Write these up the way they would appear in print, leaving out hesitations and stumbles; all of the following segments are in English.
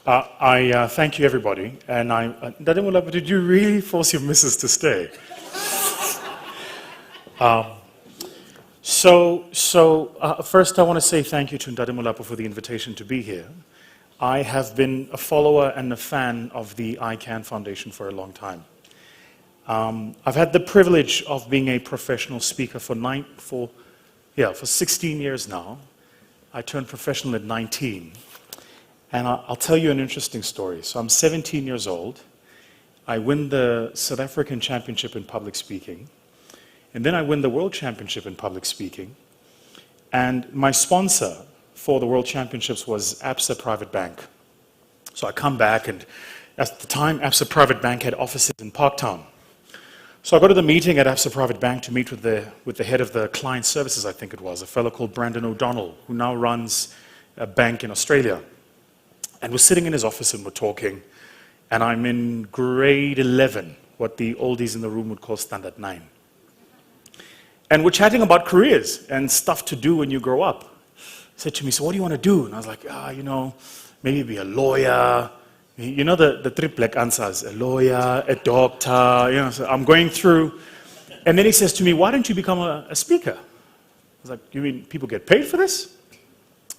I thank you, everybody. And Ndadimulapa, did you really force your missus to stay? First I want to say thank you to Ndadimulapa for the invitation to be here. I have been a follower and a fan of the ICANN Foundation for a long time. I've had the privilege of being a professional speaker for 16 years now. I turned professional at 19. And I'll tell you an interesting story. So I'm 17 years old. I win the South African Championship in public speaking. And then I win the World Championship in public speaking. And my sponsor for the World Championships was Absa Private Bank. So I come back, and at the time, Absa Private Bank had offices in Parktown. So I go to the meeting at Absa Private Bank to meet with the head of the client services, I think it was, a fellow called Brandon O'Donnell, who now runs a bank in Australia. And we're sitting in his office and we're talking, and I'm in grade 11, what the oldies in the room would call standard 9. And we're chatting about careers and stuff to do when you grow up. He said to me, so what do you want to do? And I was like, maybe be a lawyer. You know the three black answers, a lawyer, a doctor, so I'm going through. And then he says to me, why don't you become a speaker? I was like, you mean people get paid for this?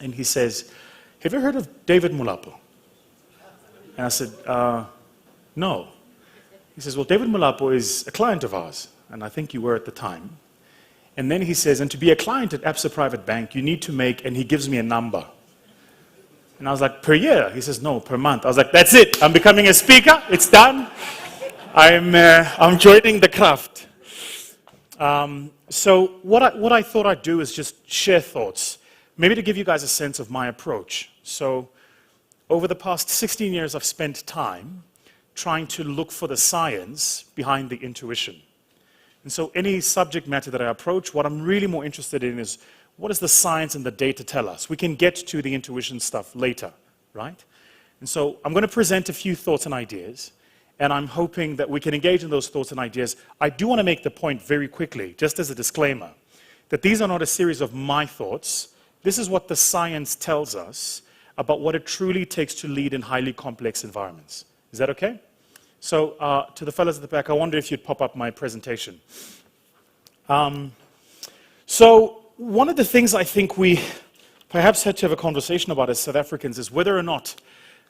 And he says, have you heard of David Mulapo? And I said, no. He says, well, David Mulapo is a client of ours, and I think you were at the time. And then he says, and to be a client at Absa Private Bank, you need to make, and he gives me a number. And I was like, per year? He says, no, per month. I was like, that's it. I'm becoming a speaker. It's done. I'm joining the craft. So what I thought I'd do is just share thoughts, maybe to give you guys a sense of my approach. So over the past 16 years, I've spent time trying to look for the science behind the intuition. And so any subject matter that I approach, what I'm really more interested in is, what does the science and the data tell us? We can get to the intuition stuff later, right? And so I'm going to present a few thoughts and ideas, and I'm hoping that we can engage in those thoughts and ideas. I do want to make the point very quickly, just as a disclaimer, that these are not a series of my thoughts. This is what the science tells us about what it truly takes to lead in highly complex environments. Is that okay? So to the fellas at the back, I wonder if you'd pop up my presentation. So one of the things I think we perhaps had to have a conversation about as South Africans is whether or not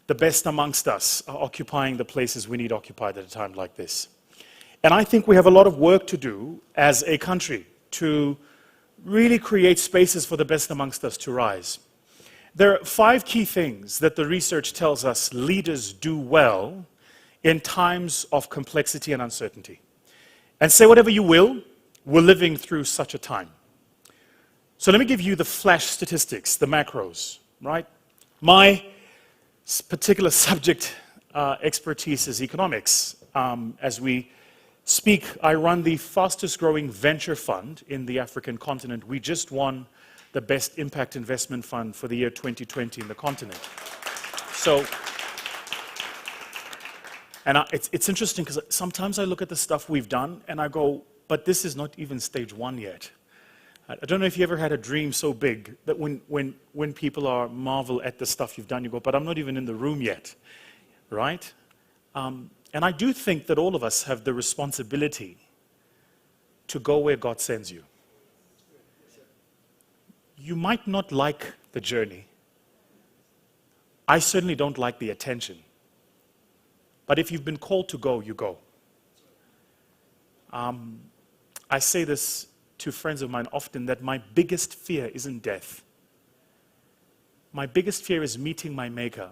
the best amongst us are occupying the places we need occupied at a time like this. And I think we have a lot of work to do as a country to really create spaces for the best amongst us to rise. There are 5 key things that the research tells us leaders do well in times of complexity and uncertainty. And say whatever you will, we're living through such a time. So let me give you the flash statistics, the macros, right? My particular subject expertise is economics. As we speak, I run the fastest growing venture fund in the African continent. We just won the best impact investment fund for the year 2020 in the continent. So, and it's interesting because sometimes I look at the stuff we've done and I go, but this is not even stage 1 yet. I don't know if you ever had a dream so big that when people marvel at the stuff you've done, you go, but I'm not even in the room yet, right? And I do think that all of us have the responsibility to go where God sends you. You might not like the journey. I certainly don't like the attention. But if you've been called to go, you go. I say this to friends of mine often, that my biggest fear isn't death. My biggest fear is meeting my Maker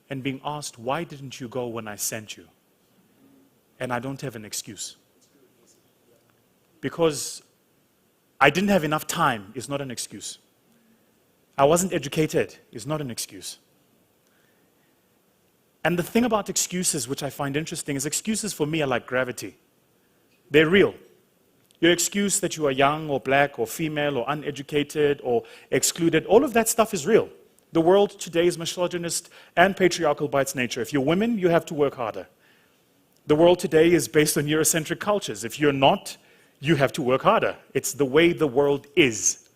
and being asked, why didn't you go when I sent you? And I don't have an excuse. Because I didn't have enough time is not an excuse. I wasn't educated is not an excuse. And the thing about excuses, which I find interesting, is excuses for me are like gravity. They're real. Your excuse that you are young or black or female or uneducated or excluded, all of that stuff is real. The world today is misogynist and patriarchal by its nature. If you're women, you have to work harder. The world today is based on Eurocentric cultures. If you're not, you have to work harder. It's the way the world is.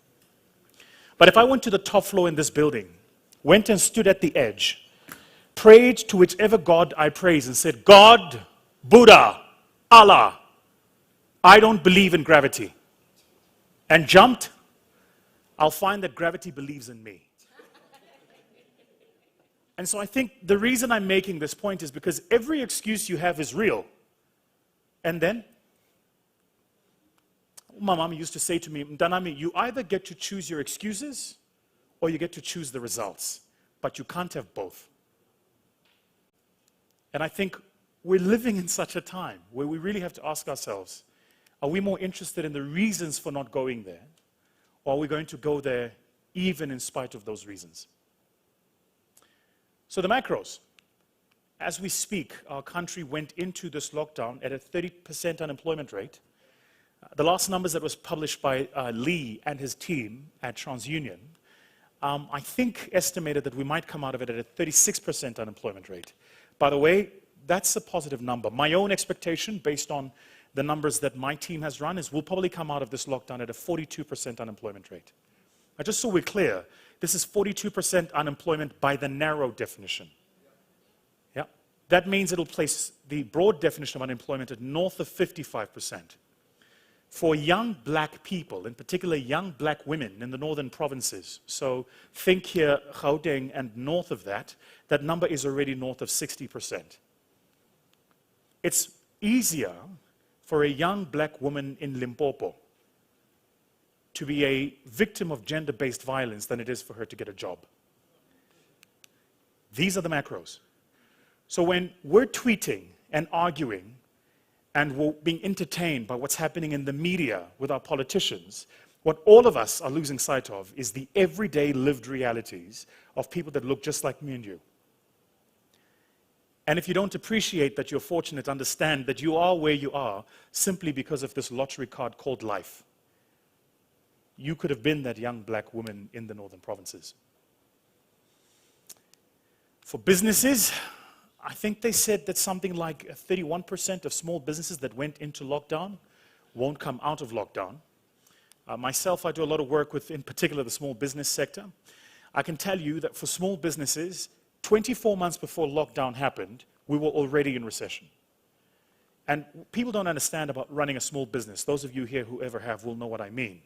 But if I went to the top floor in this building, went and stood at the edge, prayed to whichever God I praise and said, God, Buddha, Allah, I don't believe in gravity, and jumped, I'll find that gravity believes in me. And so I think the reason I'm making this point is because every excuse you have is real. And then, my mom used to say to me, Mtanami, you either get to choose your excuses or you get to choose the results, but you can't have both. And I think we're living in such a time where we really have to ask ourselves, are we more interested in the reasons for not going there, or are we going to go there even in spite of those reasons? So the macros. As we speak, our country went into this lockdown at a 30% unemployment rate. The last numbers that was published by Lee and his team at TransUnion, I think estimated that we might come out of it at a 36% unemployment rate. By the way, that's a positive number. My own expectation, based on the numbers that my team has run, is we'll probably come out of this lockdown at a 42% unemployment rate. Just so we're clear, this is 42% unemployment by the narrow definition. Yeah, that means it'll place the broad definition of unemployment at north of 55%. For young black people, in particular young black women in the northern provinces, so think here Gauteng and north of that, that number is already north of 60%. It's easier for a young black woman in Limpopo to be a victim of gender-based violence than it is for her to get a job. These are the macros. So when we're tweeting and arguing and we're being entertained by what's happening in the media with our politicians, what all of us are losing sight of is the everyday lived realities of people that look just like me and you. And if you don't appreciate that you're fortunate, understand that you are where you are simply because of this lottery card called life. You could have been that young black woman in the northern provinces. For businesses, I think they said that something like 31% of small businesses that went into lockdown won't come out of lockdown. Myself, I do a lot of work with, in particular, the small business sector. I can tell you that for small businesses, 24 months before lockdown happened, we were already in recession. And people don't understand about running a small business. Those of you here who ever have will know what I mean.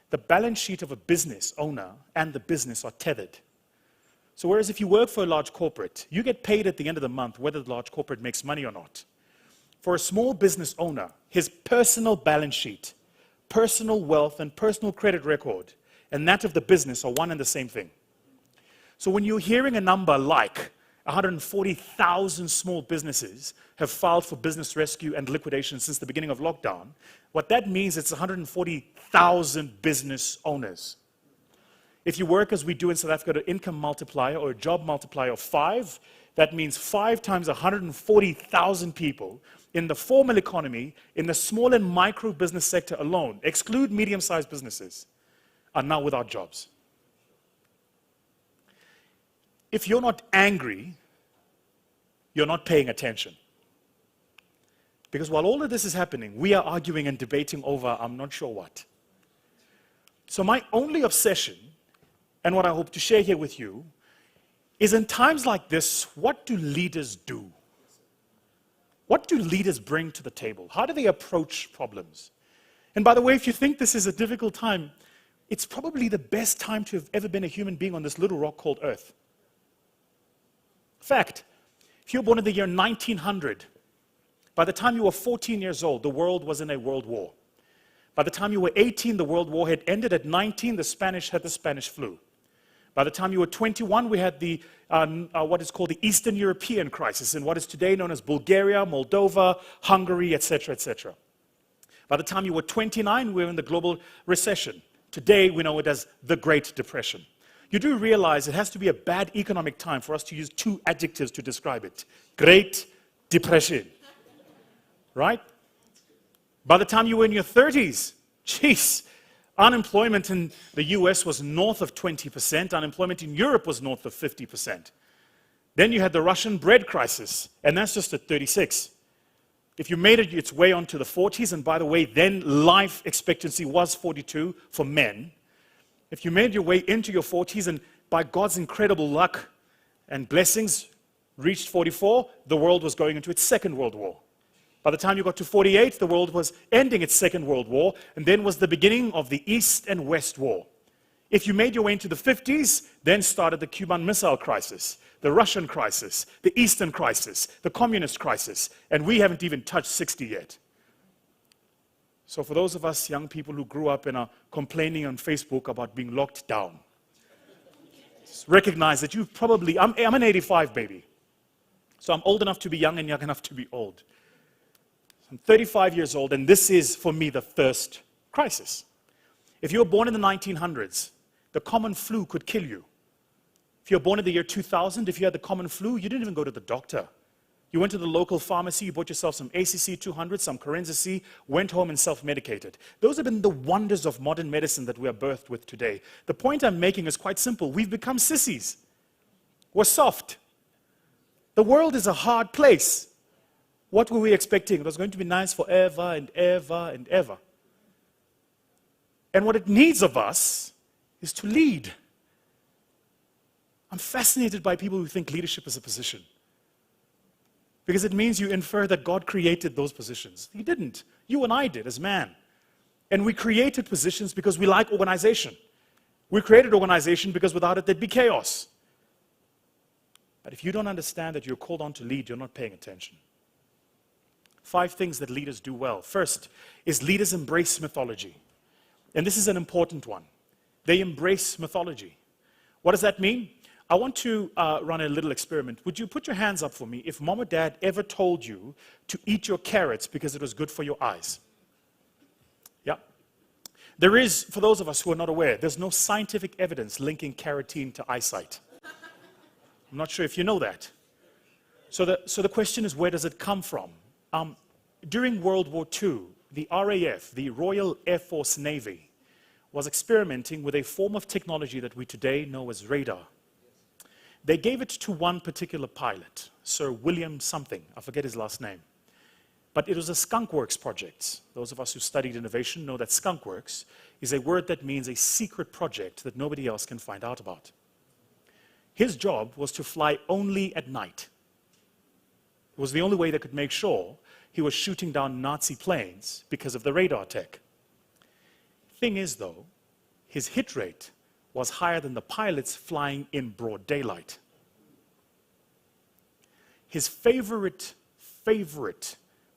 The balance sheet of a business owner and the business are tethered. So whereas if you work for a large corporate, you get paid at the end of the month whether the large corporate makes money or not. For a small business owner, his personal balance sheet, personal wealth and personal credit record, and that of the business are one and the same thing. So when you're hearing a number like 140,000 small businesses have filed for business rescue and liquidation since the beginning of lockdown, what that means is 140,000 business owners. If you work, as we do in South Africa, an income multiplier or a job multiplier of 5, that means 5 times 140,000 people in the formal economy, in the small and micro business sector alone, exclude medium-sized businesses, are now without jobs. If you're not angry, you're not paying attention. Because while all of this is happening, we are arguing and debating over I'm not sure what. So my only obsession, and what I hope to share here with you, is in times like this, what do leaders do? What do leaders bring to the table? How do they approach problems? And by the way, if you think this is a difficult time, it's probably the best time to have ever been a human being on this little rock called Earth. Fact, if you were born in the year 1900, by the time you were 14 years old, the world was in a world war. By the time you were 18, the world war had ended. At 19, the Spanish had the Spanish flu. By the time you were 21, we had the what is called the Eastern European crisis in what is today known as Bulgaria, Moldova, Hungary, etc., etc. By the time you were 29, we were in the global recession. Today, we know it as the Great Depression. You do realize it has to be a bad economic time for us to use 2 adjectives to describe it. Great Depression. Right? By the time you were in your 30s, geez, unemployment in the US was north of 20%. Unemployment in Europe was north of 50%. Then you had the Russian bread crisis, and that's just at 36. If you made it its way onto the 40s, and by the way, then life expectancy was 42 for men. If you made your way into your 40s, and by God's incredible luck and blessings, Reached 44, the world was going into its Second World War. By the time you got to 48, the world was ending its Second World War, and then was the beginning of the East and West War. If you made your way into the 50s, then started the Cuban Missile Crisis, the Russian crisis, the Eastern crisis, the Communist crisis, and we haven't even touched 60 yet. So for those of us young people who grew up and are complaining on Facebook about being locked down, just recognize that you've probably, I'm an 85 baby. So I'm old enough to be young and young enough to be old. I'm 35 years old, and this is, for me, the first crisis. If you were born in the 1900s, the common flu could kill you. If you were born in the year 2000, if you had the common flu, you didn't even go to the doctor. You went to the local pharmacy, you bought yourself some ACC 200, some Corenza C, went home and self-medicated. Those have been the wonders of modern medicine that we are birthed with today. The point I'm making is quite simple. We've become sissies. We're soft. The world is a hard place. What were we expecting? It was going to be nice forever and ever and ever. And what it needs of us is to lead. I'm fascinated by people who think leadership is a position. Because it means you infer that God created those positions. He didn't. You and I did as man. And we created positions because we like organization. We created organization because without it there'd be chaos. But if you don't understand that you're called on to lead, you're not paying attention. 5 things that leaders do well. First is leaders embrace mythology. And this is an important one. They embrace mythology. What does that mean? I want to run a little experiment. Would you put your hands up for me if mom or dad ever told you to eat your carrots because it was good for your eyes? Yeah. There is, for those of us who are not aware, there's no scientific evidence linking carotene to eyesight. I'm not sure if you know that. So the question is, where does it come from? During World War II, the RAF, the Royal Air Force Navy, was experimenting with a form of technology that we today know as radar. They gave it to one particular pilot, Sir William something, I forget his last name. But it was a skunkworks project. Those of us who studied innovation know that skunkworks is a word that means a secret project that nobody else can find out about. His job was to fly only at night. It was the only way they could make sure he was shooting down Nazi planes because of the radar tech. Thing is, though, his hit rate was higher than the pilots flying in broad daylight. His favorite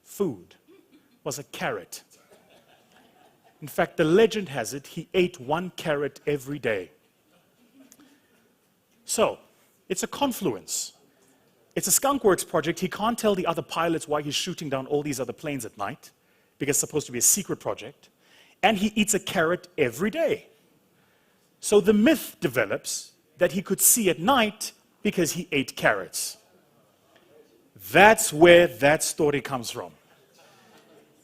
food was a carrot. In fact, the legend has it he ate 1 carrot every day. So, it's a confluence. It's a skunkworks project. He can't tell the other pilots why he's shooting down all these other planes at night, because it's supposed to be a secret project. And he eats a carrot every day. So the myth develops that he could see at night because he ate carrots. That's where that story comes from.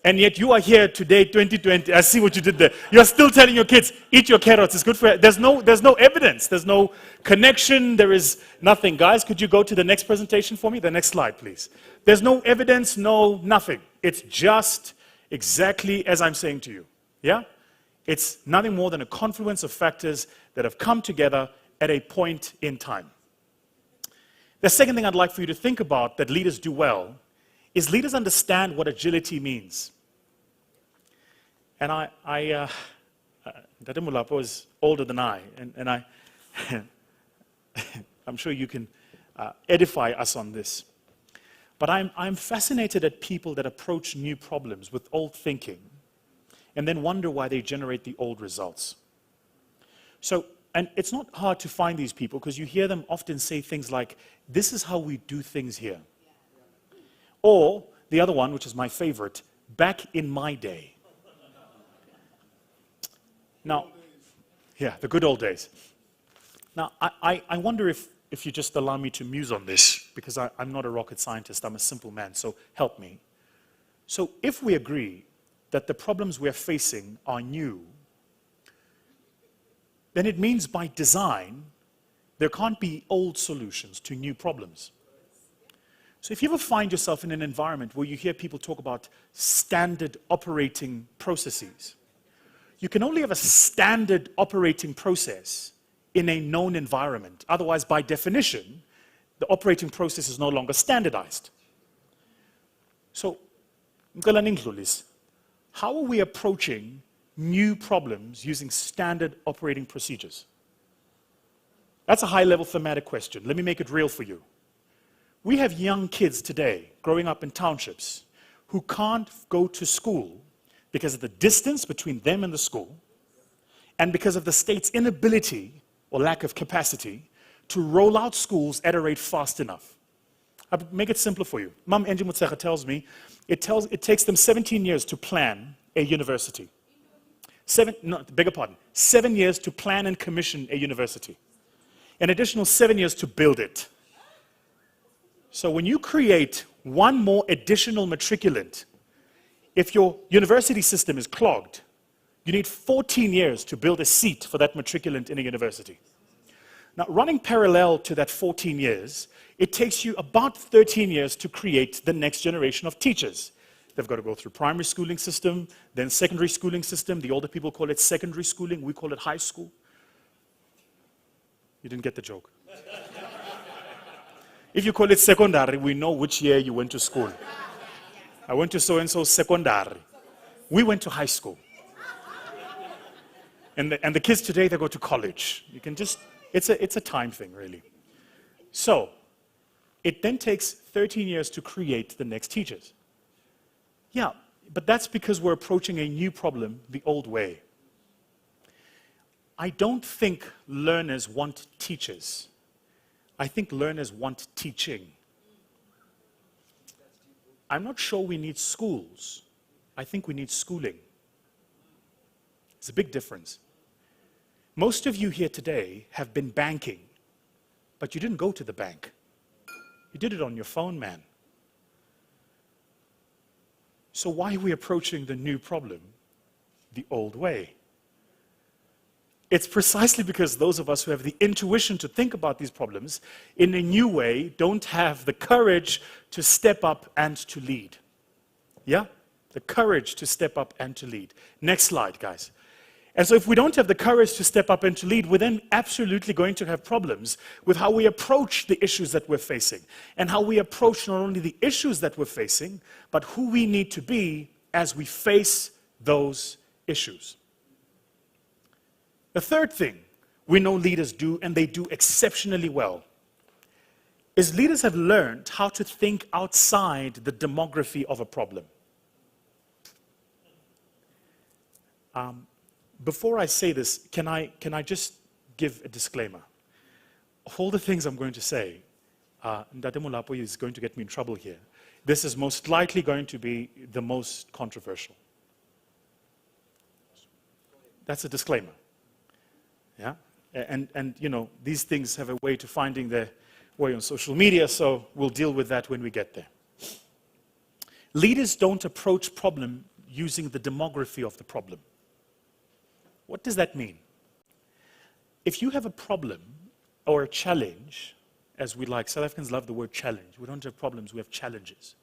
And yet you are here today, 2020. I see what you did there. You're still telling your kids, eat your carrots, it's good for you. There's no evidence. There's no connection. There is nothing. Guys, could you go to the next presentation for me? The next slide, please. There's no evidence, no nothing. It's just exactly as I'm saying to you. Yeah? It's nothing more than a confluence of factors that have come together at a point in time. The second thing I'd like for you to think about that leaders do well is leaders understand what agility means. And Dade Mulapo is older than I, and I'm sure you can edify us on this. But I'm fascinated at people that approach new problems with old thinking and then wonder why they generate the old results. So, and it's not hard to find these people because you hear them often say things like, this is how we do things here. Or, the other one, which is my favorite, back in my day. Now, yeah, the good old days. Now, I wonder if you just allow me to muse on this, because I'm not a rocket scientist, I'm a simple man, so help me. So, if we agree that the problems we're facing are new, then it means by design, there can't be old solutions to new problems. So if you ever find yourself in an environment where you hear people talk about standard operating processes, you can only have a standard operating process in a known environment. Otherwise, by definition, The operating process is no longer standardized. So, how are we approaching new problems using standard operating procedures? That's a high-level thematic question. Let me make it real for you. We have young kids today growing up in townships who can't go to school because of the distance between them and the school, and because of the state's inability or lack of capacity to roll out schools at a rate fast enough. I'll make it simpler for you. Mam Angie Mutsecha tells me it takes them 17 years to plan a university. 7 years to plan and commission a university. An additional 7 years to build it. So when you create one more additional matriculant, if your university system is clogged, you need 14 years to build a seat for that matriculant in a university. Now, running parallel to that 14 years, it takes you about 13 years to create the next generation of teachers. They've got to go through primary schooling system, then secondary schooling system. The older people call it secondary schooling. We call it high school. You didn't get the joke. If you call it secondary, we know which year you went to school. I went to so-and-so secondary. We went to high school. And the kids today, they go to college. You can just, it's a time thing, really. So, it then takes 13 years to create the next teachers. Yeah, but that's because we're approaching a new problem the old way. I don't think learners want teachers. I think learners want teaching. I'm not sure we need schools. I think we need schooling. It's a big difference. Most of you here today have been banking, but you didn't go to the bank. You did it on your phone, man. So why are we approaching the new problem the old way? It's precisely because those of us who have the intuition to think about these problems in a new way don't have the courage to step up and to lead. Yeah? The courage to step up and to lead. Next slide, guys. And so if we don't have the courage to step up and to lead, we're then absolutely going to have problems with how we approach the issues that we're facing, and how we approach not only the issues that we're facing, but who we need to be as we face those issues. The third thing we know leaders do, and they do exceptionally well, is leaders have learned how to think outside the demography of a problem. Before I say this, can I just give a disclaimer? Of all the things I'm going to say, Ndate Molapo is going to get me in trouble here. This is most likely going to be the most controversial. That's a disclaimer. Yeah? And you know, these things have a way to finding their way on social media, so we'll deal with that when we get there. Leaders don't approach problem using the demography of the problem. What does that mean? If you have a problem or a challenge, as we like, South Africans love the word challenge. We don't have problems, we have challenges.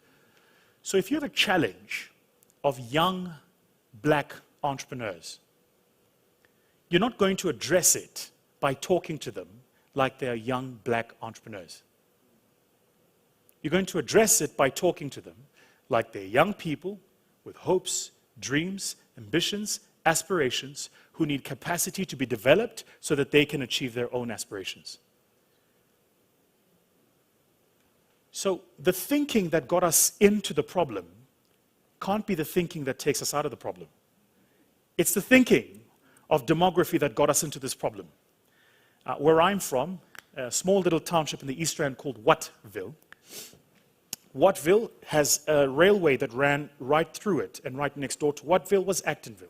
So if you have a challenge of young black entrepreneurs, you're not going to address it by talking to them like they are young black entrepreneurs. You're going to address it by talking to them like they're young people with hopes, dreams, ambitions, aspirations, who need capacity to be developed so that they can achieve their own aspirations. So the thinking that got us into the problem can't be the thinking that takes us out of the problem. It's the thinking of demography that got us into this problem. Where I'm from, a small little township in the East Rand called Wattville. Wattville has a railway that ran right through it, and right next door to Wattville was Actonville.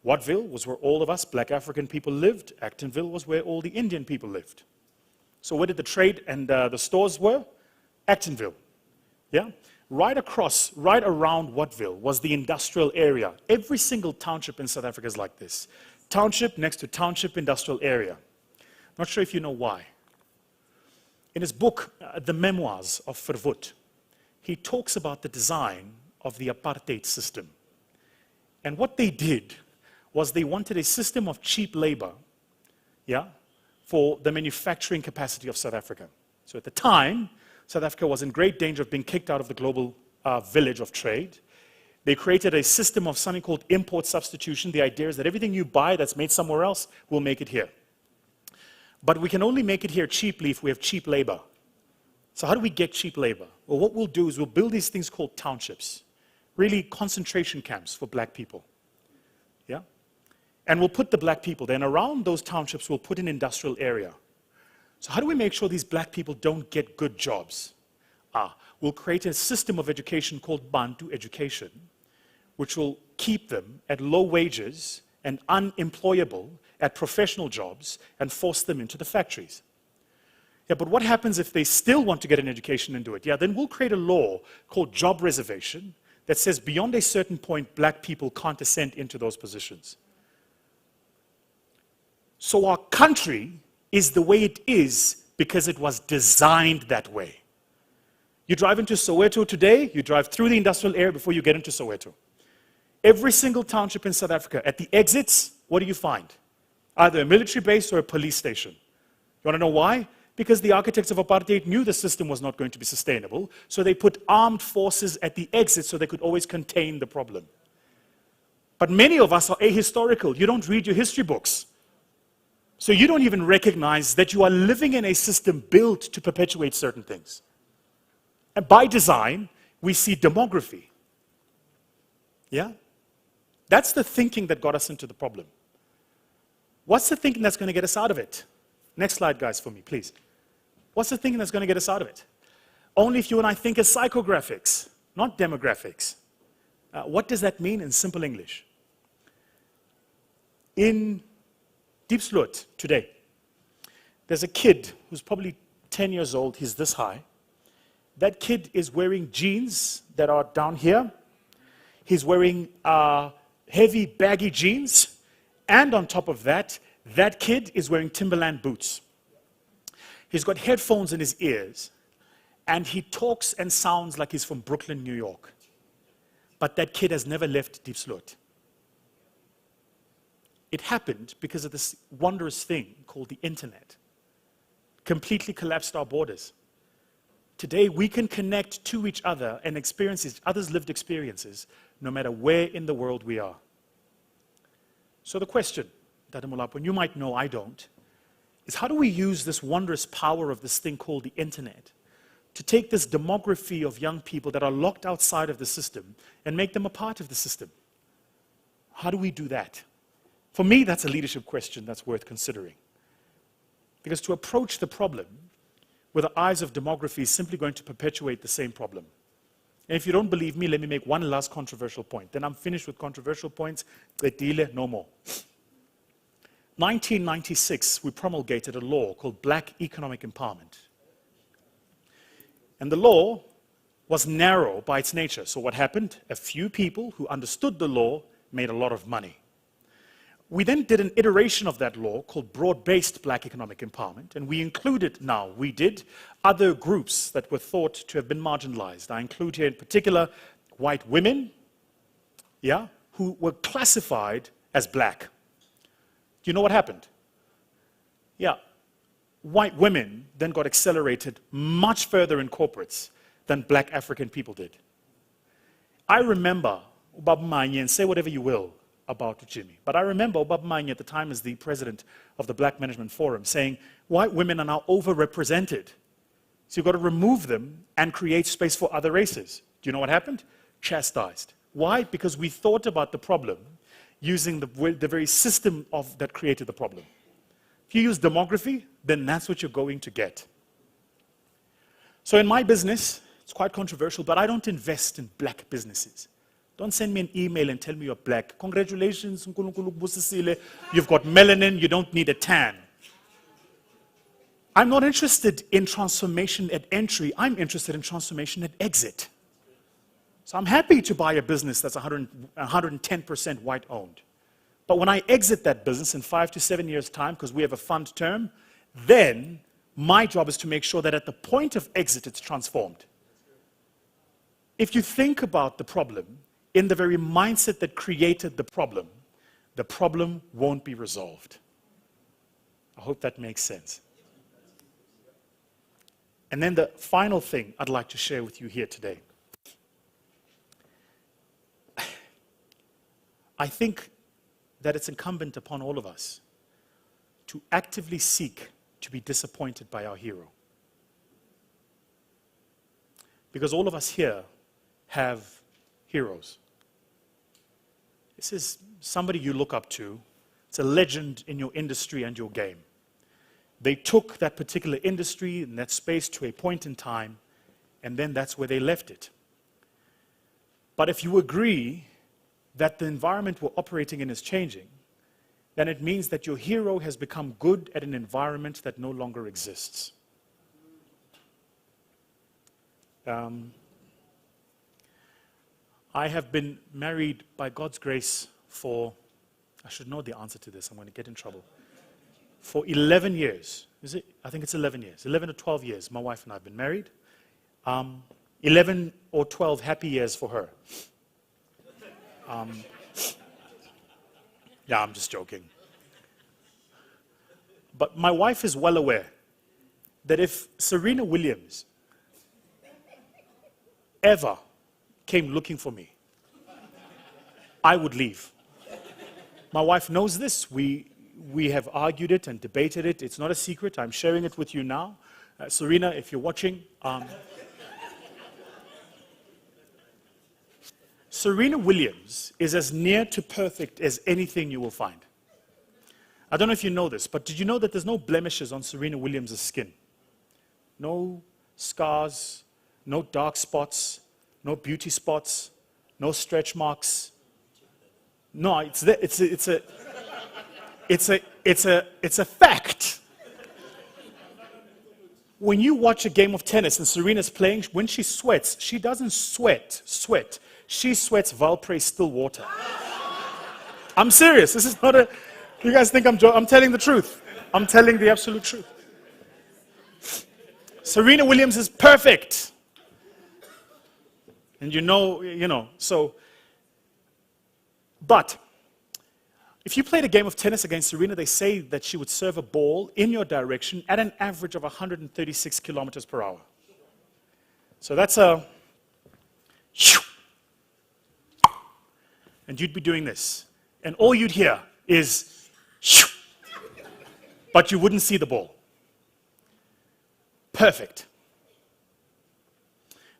Wattville was where all of us black African people lived. Actonville was where all the Indian people lived. So where did the trade and the stores were? Actonville. Yeah? Right across, right around Wattville was the industrial area. Every single township in South Africa is like this. Township next to township industrial area. Not sure if you know why. In his book, The Memoirs of Verwoerd, he talks about the design of the apartheid system. And what they did was they wanted a system of cheap labor, yeah, for the manufacturing capacity of South Africa. So at the time, South Africa was in great danger of being kicked out of the global village of trade. They created a system of something called import substitution. The idea is that everything you buy that's made somewhere else, we'll make it here. But we can only make it here cheaply if we have cheap labor. So how do we get cheap labor? Well, what we'll do is we'll build these things called townships, really concentration camps for black people. Yeah? And we'll put the black people there, and around those townships, we'll put an industrial area. So how do we make sure these black people don't get good jobs? We'll create a system of education called Bantu education, which will keep them at low wages and unemployable at professional jobs and force them into the factories. Yeah, but what happens if they still want to get an education and do it? Yeah, then we'll create a law called job reservation that says beyond a certain point, black people can't ascend into those positions. So our country is the way it is because it was designed that way. You drive into Soweto today, you drive through the industrial area before you get into Soweto. Every single township in South Africa, at the exits, what do you find? Either a military base or a police station. You want to know why? Because the architects of apartheid knew the system was not going to be sustainable, so they put armed forces at the exit so they could always contain the problem. But many of us are ahistorical. You don't read your history books. So you don't even recognize that you are living in a system built to perpetuate certain things. And by design, we see demography. Yeah? That's the thinking that got us into the problem. What's the thinking that's going to get us out of it? Next slide, guys, for me, please. What's the thinking that's going to get us out of it? Only if you and I think as psychographics, not demographics. What does that mean in simple English? In Diepsloot today, there's a kid who's probably 10 years old. He's this high. That kid is wearing jeans that are down here. He's wearing heavy, baggy jeans. And on top of that, that kid is wearing Timberland boots. He's got headphones in his ears. And he talks and sounds like he's from Brooklyn, New York. But that kid has never left Diepsloot. It happened because of this wondrous thing called the internet. Completely collapsed our borders. Today, we can connect to each other and experience each other's lived experiences, no matter where in the world we are. So the question, Dadamulap, and you might know, I don't, is how do we use this wondrous power of this thing called the internet to take this demography of young people that are locked outside of the system and make them a part of the system? How do we do that? For me, that's a leadership question that's worth considering. Because to approach the problem with the eyes of demography is simply going to perpetuate the same problem. And if you don't believe me, let me make one last controversial point. Then I'm finished with controversial points. No more. 1996, we promulgated a law called Black Economic Empowerment. And the law was narrow by its nature. So what happened? A few people who understood the law made a lot of money. We then did an iteration of that law called broad-based black economic empowerment, and we included other groups that were thought to have been marginalized. I include here in particular white women, who were classified as black. Do you know what happened? White women then got accelerated much further in corporates than black African people did. I remember, Ubaba Manye, and say whatever you will about Jimmy, but I remember Ubaba Manye at the time as the president of the Black Management Forum saying, white women are now overrepresented. So you've got to remove them and create space for other races. Do you know what happened? Chastised. Why? Because we thought about the problem using the very system that created the problem. If you use demography, then that's what you're going to get. So in my business, it's quite controversial, but I don't invest in black businesses. Don't send me an email and tell me you're black. Congratulations, you've got melanin, you don't need a tan. I'm not interested in transformation at entry, I'm interested in transformation at exit. So I'm happy to buy a business that's 110% white owned. But when I exit that business in 5 to 7 years' time, because we have a fund term, then my job is to make sure that at the point of exit, it's transformed. If you think about the problem in the very mindset that created the problem won't be resolved. I hope that makes sense. And then the final thing I'd like to share with you here today. I think that it's incumbent upon all of us to actively seek to be disappointed by our hero. Because all of us here have heroes. This is somebody you look up to. It's a legend in your industry and your game. They took that particular industry and that space to a point in time, and then that's where they left it. But if you agree that the environment we're operating in is changing, then it means that your hero has become good at an environment that no longer exists. I have been married by God's grace for, I should know the answer to this, I'm going to get in trouble, for 11 years. Is it? I think it's 11 years. 11 or 12 years, my wife and I have been married. 11 or 12 happy years for her. Yeah, I'm just joking. But my wife is well aware that if Serena Williams ever came looking for me, I would leave. My wife knows this. We have argued it and debated it. It's not a secret. I'm sharing it with you now. Serena, if you're watching, Serena Williams is as near to perfect as anything you will find. I don't know if you know this, but did you know that there's no blemishes on Serena Williams' skin? No scars, no dark spots, no beauty spots, no stretch marks. No, it's a fact. When you watch a game of tennis and Serena's playing, when she sweats, she doesn't sweat. She sweats Valpre still water. I'm serious. This is not a... You guys think I'm joking? I'm telling the truth. I'm telling the absolute truth. Serena Williams is perfect. And you know, so... But, if you played a game of tennis against Serena, they say that she would serve a ball in your direction at an average of 136 kilometers per hour. So that's a... And you'd be doing this. And all you'd hear is... But you wouldn't see the ball. Perfect.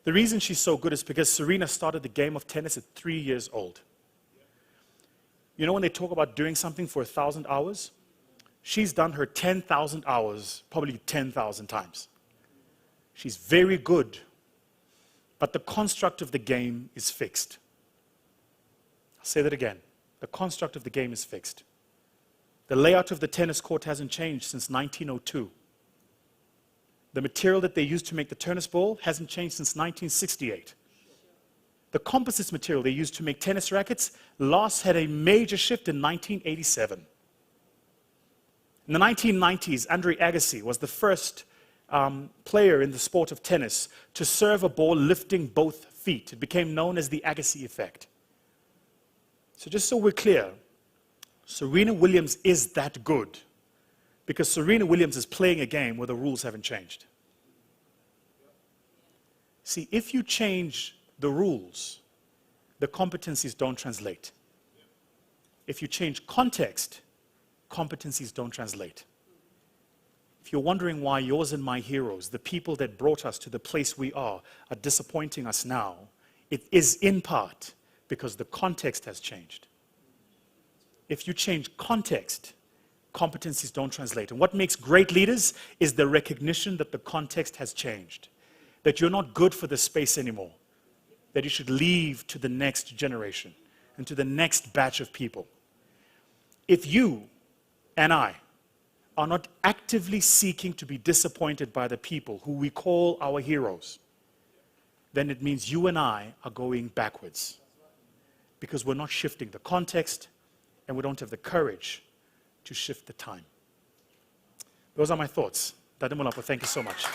The reason she's so good is because Serena started the game of tennis at 3 years old. You know when they talk about doing something for 1,000 hours? She's done her 10,000 hours probably 10,000 times. She's very good, but the construct of the game is fixed. I'll say that again. The construct of the game is fixed. The layout of the tennis court hasn't changed since 1902. The material that they used to make the tennis ball hasn't changed since 1968. The composites material they used to make tennis rackets last had a major shift in 1987. In the 1990s, Andre Agassi was the first player in the sport of tennis to serve a ball lifting both feet. It became known as the Agassi effect. So just so we're clear, Serena Williams is that good because Serena Williams is playing a game where the rules haven't changed. See, if you change the rules, the competencies don't translate. If you change context, competencies don't translate. If you're wondering why yours and my heroes, the people that brought us to the place we are disappointing us now, it is in part because the context has changed. If you change context, competencies don't translate. And what makes great leaders is the recognition that the context has changed. That you're not good for this space anymore. That you should leave to the next generation and to the next batch of people. If you and I are not actively seeking to be disappointed by the people who we call our heroes, then it means you and I are going backwards. Because we're not shifting the context and we don't have the courage to shift the time. Those are my thoughts. Thank you so much.